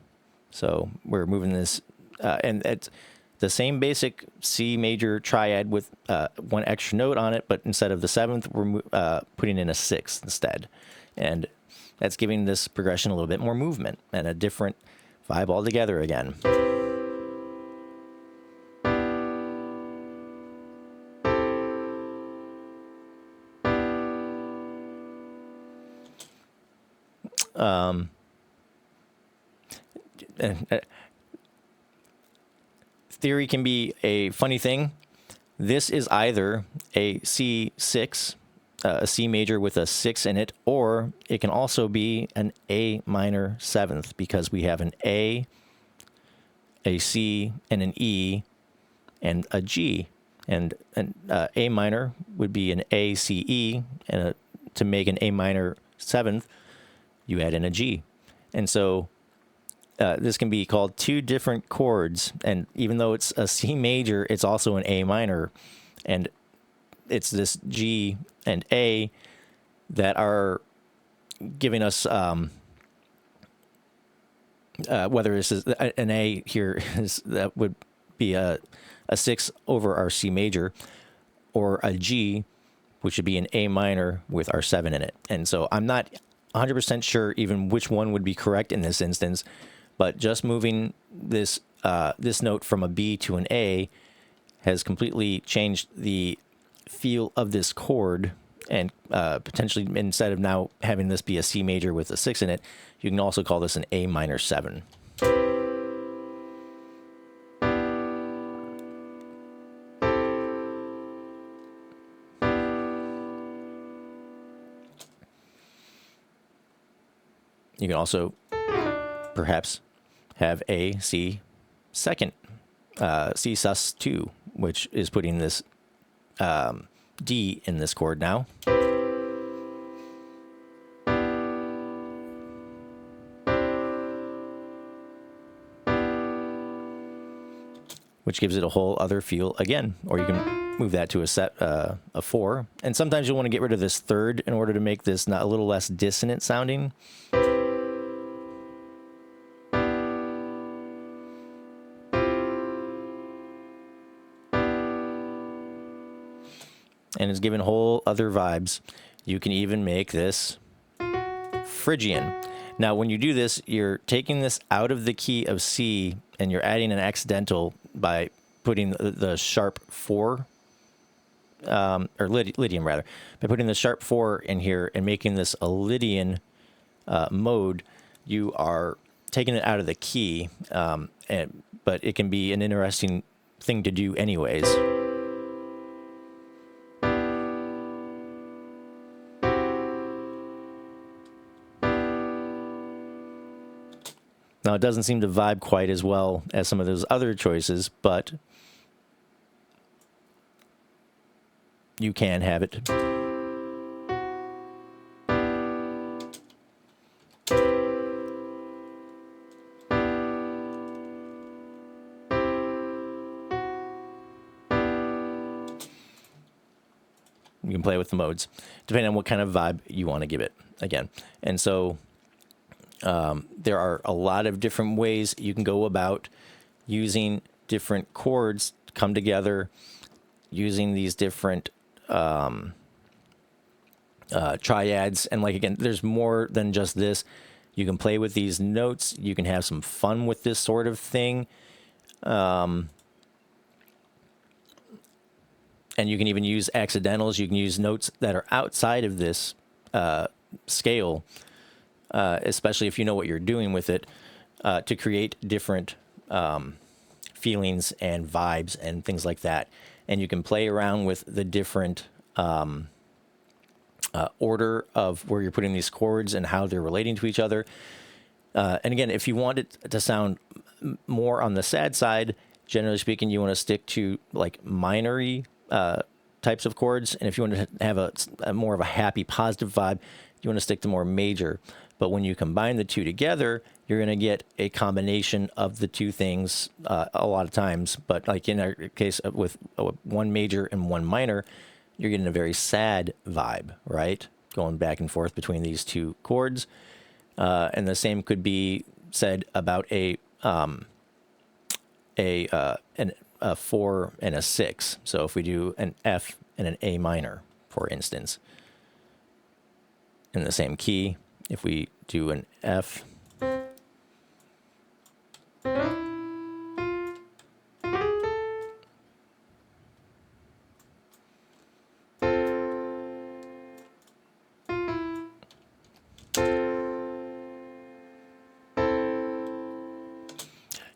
So we're moving this, and it's the same basic C major triad with 1 extra note on it, but instead of the 7th, we're putting in a 6th instead. And that's giving this progression a little bit more movement and a different vibe altogether again. Theory can be a funny thing. This is either a C6, a C major with a 6 in it, or it can also be an A minor 7th, because we have an A, C, and an E, and a G. And an A minor would be an A, C, E, and to make an A minor 7th, you add in a G. And so this can be called two different chords, and even though it's a C major, it's also an A minor, and it's this G and A that are giving us whether this is an A here is that would be a 6 over our C major, or a G, which would be an A minor with our 7 in it. And so I'm not 100% sure even which one would be correct in this instance, but just moving this this note from a B to an A has completely changed the feel of this chord, and potentially, instead of now having this be a C major with a 6 in it, you can also call this an A minor 7. You can also perhaps have a C second, C sus2, which is putting this D in this chord now. Which gives it a whole other feel again. Or you can move that to a 4. And sometimes you'll want to get rid of this third in order to make this not a little less dissonant sounding. And it's given whole other vibes. You can even make this Phrygian. Now, when you do this, you're taking this out of the key of C, and you're adding an accidental by putting the sharp 4, or Lydian rather, by putting the sharp 4 in here and making this a Lydian mode. You are taking it out of the key, but it can be an interesting thing to do anyways. Now, it doesn't seem to vibe quite as well as some of those other choices, but you can have it. You can play with the modes, depending on what kind of vibe you want to give it, again. And so there are a lot of different ways you can go about using different chords to come together, using these different triads. And like, again, there's more than just this. You can play with these notes. You can have some fun with this sort of thing. And you can even use accidentals. You can use notes that are outside of this scale, especially if you know what you're doing with it, to create different feelings and vibes and things like that. And you can play around with the different order of where you're putting these chords and how they're relating to each other. And again, if you want it to sound more on the sad side, generally speaking, you want to stick to like minor-y types of chords. And if you want to have a more of a happy, positive vibe, you want to stick to more major. But when you combine the two together, you're going to get a combination of the two things a lot of times. But like in our case with one major and one minor, you're getting a very sad vibe, right? Going back and forth between these two chords. And the same could be said about a 4 and a 6. So if we do an F and an A minor, for instance, in the same key, if we do an F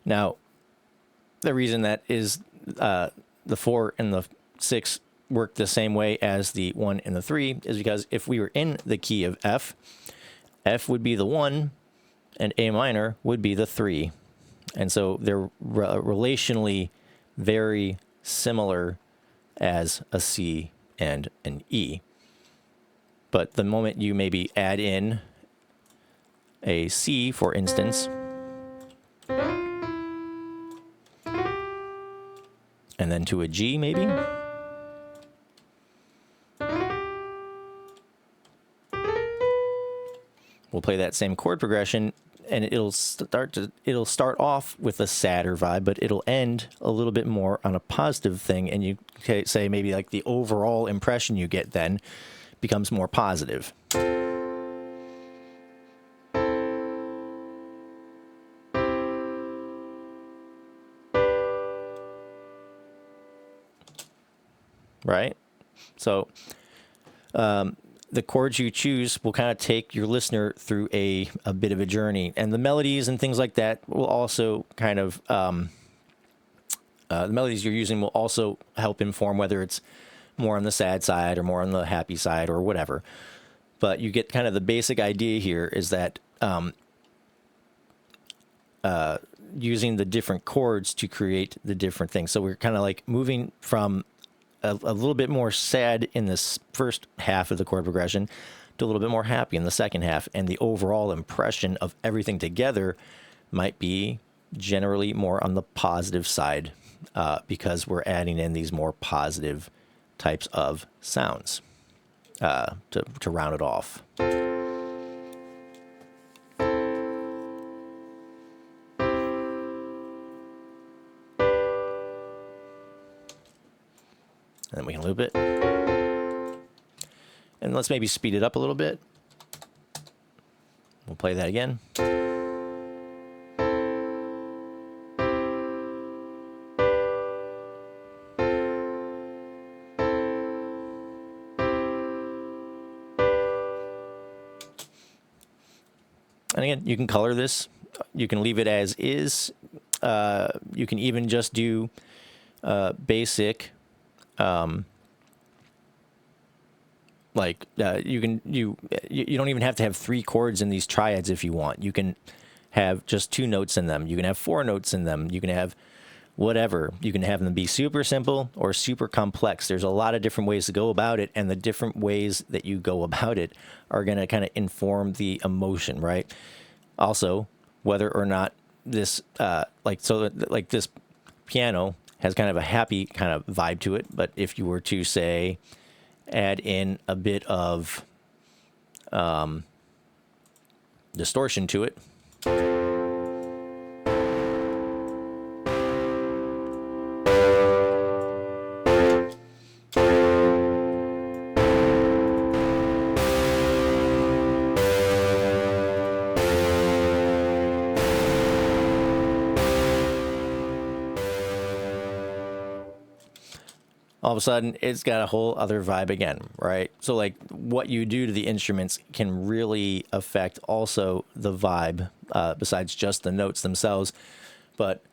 Now, the reason that is the 4 and the 6 work the same way as the 1 and the 3 is because if we were in the key of F, F would be the 1 and A minor would be the 3. And so they're relationally very similar as a C and an E. But the moment you maybe add in a C, for instance, and then to a G maybe, we'll play that same chord progression, and it'll start off with a sadder vibe, but it'll end a little bit more on a positive thing, and you say maybe like the overall impression you get then becomes more positive. Right? So the chords you choose will kind of take your listener through a bit of a journey. And the melodies and things like that will also kind of, the melodies you're using will also help inform whether it's more on the sad side or more on the happy side or whatever. But you get kind of the basic idea here is that using the different chords to create the different things. So we're kind of like moving from a little bit more sad in this first half of the chord progression to a little bit more happy in the second half. And the overall impression of everything together might be generally more on the positive side because we're adding in these more positive types of sounds to round it off. And then we can loop it. And let's maybe speed it up a little bit. We'll play that again. And again, you can color this. You can leave it as is. You can even just do basic. You don't even have to have 3 chords in these triads if you want. You can have just 2 notes in them. You can have 4 notes in them. You can have whatever. You can have them be super simple or super complex. There's a lot of different ways to go about it, and the different ways that you go about it are going to kind of inform the emotion, right? Also, whether or not this this piano has kind of a happy kind of vibe to it, but if you were to say add in a bit of distortion to it, all of a sudden it's got a whole other vibe again, right? So like what you do to the instruments can really affect also the vibe besides just the notes themselves. But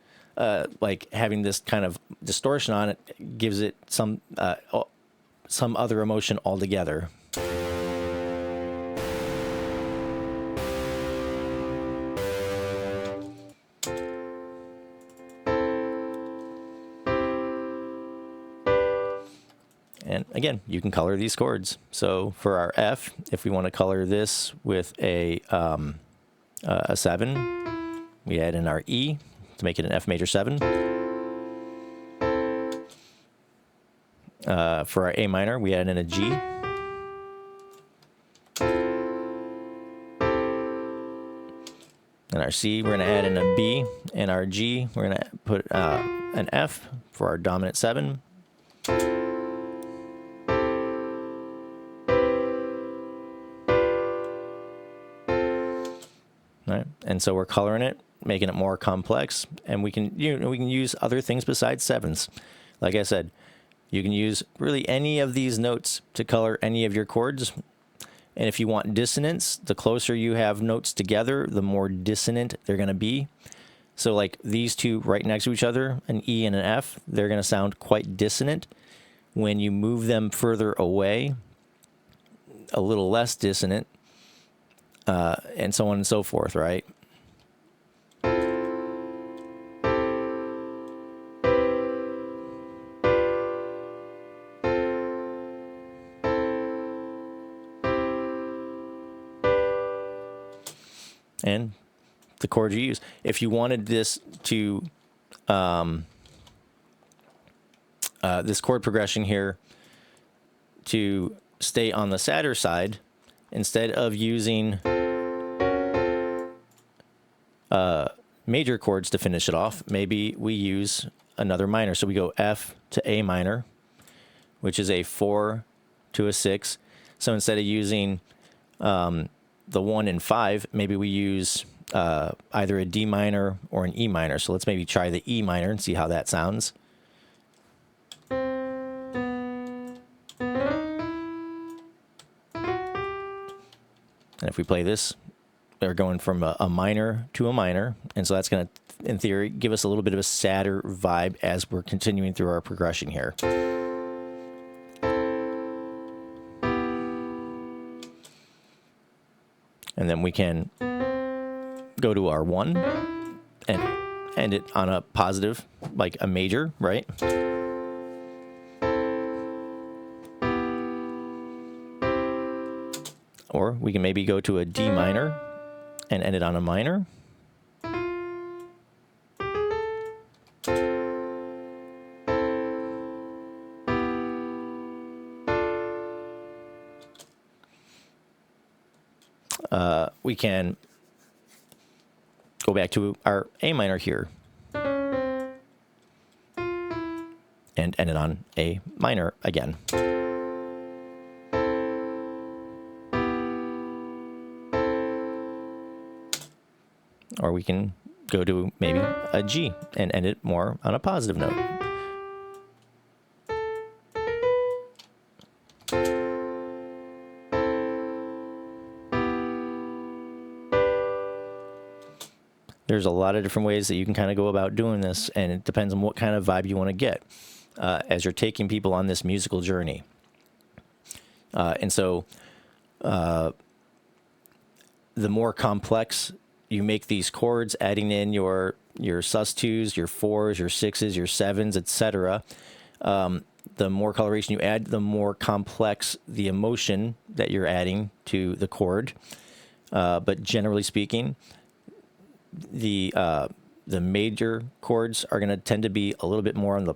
like having this kind of distortion on it gives it some other emotion altogether. And again, you can color these chords. So for our F, if we want to color this with a 7, we add in our E to make it an F major 7. For our A minor, we add in a G. And our C, we're going to add in a B. And our G, we're going to put an F for our dominant 7. Right. And so we're coloring it, making it more complex, and we can use other things besides 7s. Like I said, you can use really any of these notes to color any of your chords. And if you want dissonance, the closer you have notes together, the more dissonant they're going to be. So like these two right next to each other, an E and an F, they're going to sound quite dissonant. When you move them further away, a little less dissonant, and so on and so forth, right? And the chords you use. If you wanted this to, this chord progression here to stay on the sadder side, instead of using major chords to finish it off, maybe we use another minor. So we go F to A minor, which is a 4 to a 6. So instead of using the 1 and 5, maybe we use either a D minor or an E minor. So let's maybe try the E minor and see how that sounds. And if we play this, they're going from a minor to a minor. And so that's going to, in theory, give us a little bit of a sadder vibe as we're continuing through our progression here. And then we can go to our 1 and end it on a positive, like a major, right? Or we can maybe go to a D minor and end it on a minor. We can go back to our A minor here and end it on A minor again. Or we can go to maybe a G and end it more on a positive note. There's a lot of different ways that you can kind of go about doing this, and it depends on what kind of vibe you want to get as you're taking people on this musical journey. And so the more complex you make these chords, adding in your sus2s, your 4s, your 6s, your 7s, etc., the more coloration you add, the more complex the emotion that you're adding to the chord. But generally speaking, the major chords are going to tend to be a little bit more on the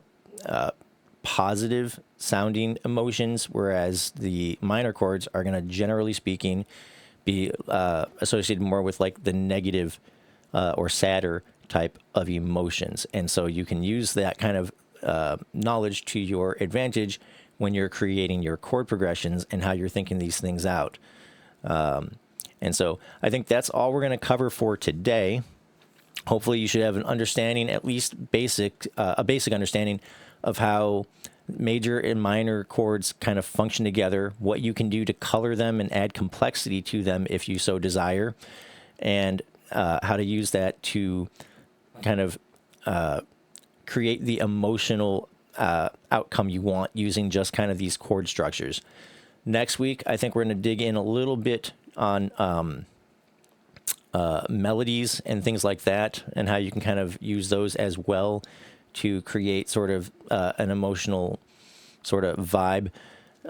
positive sounding emotions, whereas the minor chords are going to, generally speaking, be associated more with like the negative or sadder type of emotions. And so you can use that kind of knowledge to your advantage when you're creating your chord progressions and how you're thinking these things out. And so I think that's all we're going to cover for today. Hopefully you should have an understanding, at least a basic understanding of how major and minor chords kind of function together, what you can do to color them and add complexity to them if you so desire, and how to use that to kind of create the emotional outcome you want using just kind of these chord structures. Next week, I think we're going to dig in a little bit on melodies and things like that, and how you can kind of use those as well to create sort of an emotional sort of vibe,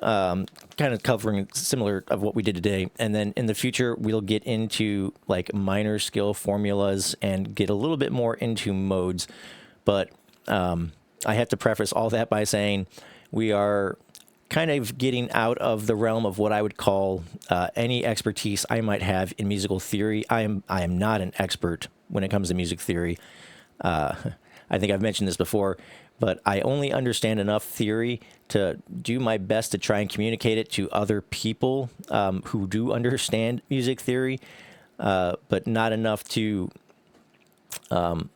kind of covering similar of what we did today. And then in the future, we'll get into like minor scale formulas and get a little bit more into modes. But I have to preface all that by saying we are kind of getting out of the realm of what I would call any expertise I might have in musical theory. I am not an expert when it comes to music theory. I think I've mentioned this before, but I only understand enough theory to do my best to try and communicate it to other people who do understand music theory, but not enough to have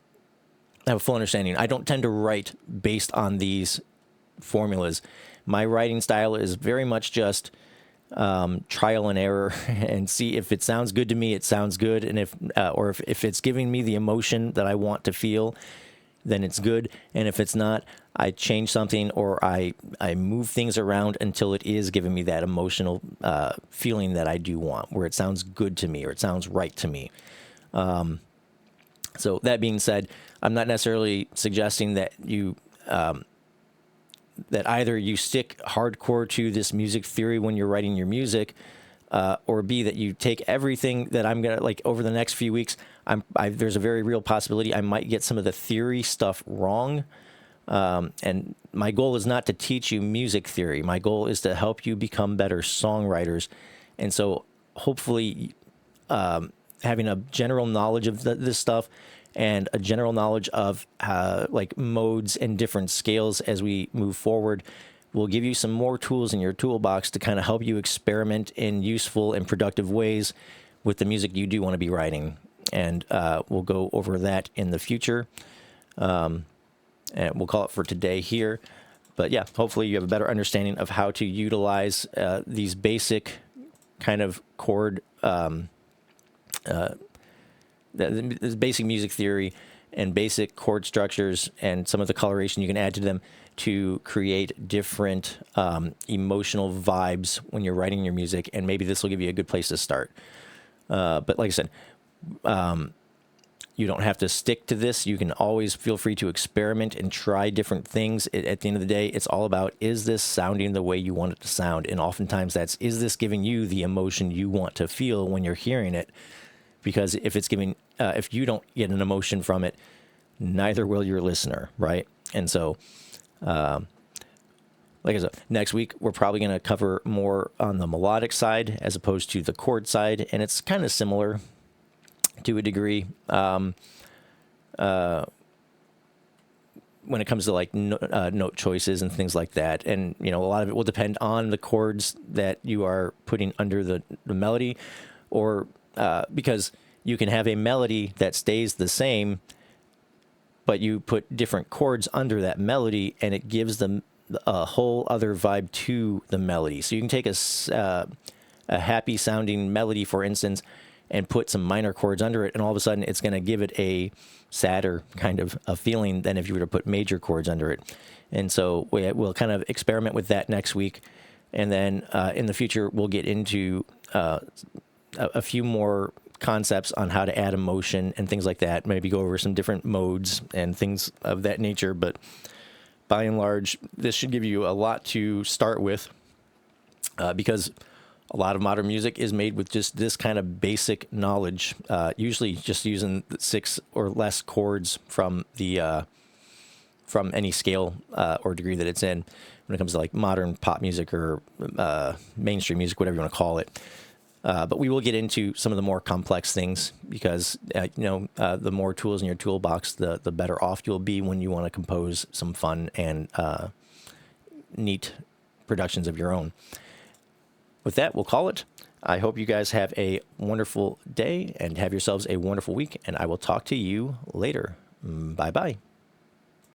a full understanding. I don't tend to write based on these formulas. My writing style is very much just trial and error and see if it sounds good to me, it sounds good. And if it's giving me the emotion that I want to feel, then it's good. And if it's not, I change something or I move things around until it is giving me that emotional feeling that I do want, where it sounds good to me or it sounds right to me. So that being said, I'm not necessarily suggesting that that either you stick hardcore to this music theory when you're writing your music, or B, that you take everything that I'm going to, like, over the next few weeks, there's a very real possibility I might get some of the theory stuff wrong. And my goal is not to teach you music theory. My goal is to help you become better songwriters. And so hopefully, having a general knowledge of this stuff and a general knowledge of like modes and different scales as we move forward will give you some more tools in your toolbox to kind of help you experiment in useful and productive ways with the music you do want to be writing. And we'll go over that in the future. And we'll call it for today here. But yeah, hopefully you have a better understanding of how to utilize these basic kind of chord, this basic music theory and basic chord structures and some of the coloration you can add to them to create different emotional vibes when you're writing your music. And maybe this will give you a good place to start. But like I said, you don't have to stick to this. You can always feel free to experiment and try different things. At the end of the day, it's all about, is this sounding the way you want it to sound? And oftentimes that's, is this giving you the emotion you want to feel when you're hearing it? Because if it's giving, if you don't get an emotion from it, neither will your listener, right? And so, like I said, next week, we're probably going to cover more on the melodic side as opposed to the chord side. And it's kind of similar to a degree when it comes to like note choices and things like that. And, you know, a lot of it will depend on the chords that you are putting under the melody, or because you can have a melody that stays the same, but you put different chords under that melody and it gives them a whole other vibe to the melody. So you can take a happy sounding melody, for instance, and put some minor chords under it, and all of a sudden it's going to give it a sadder kind of a feeling than if you were to put major chords under it. And so we'll kind of experiment with that next week. And then in the future, we'll get into a few more concepts on how to add emotion and things like that. Maybe go over some different modes and things of that nature. But by and large, this should give you a lot to start with, because a lot of modern music is made with just this kind of basic knowledge, usually just using 6 or less chords from the from any scale or degree that it's in when it comes to like modern pop music or mainstream music, whatever you want to call it. But we will get into some of the more complex things because, the more tools in your toolbox, the better off you'll be when you want to compose some fun and neat productions of your own. With that, we'll call it. I hope you guys have a wonderful day and have yourselves a wonderful week, and I will talk to you later. Bye-bye.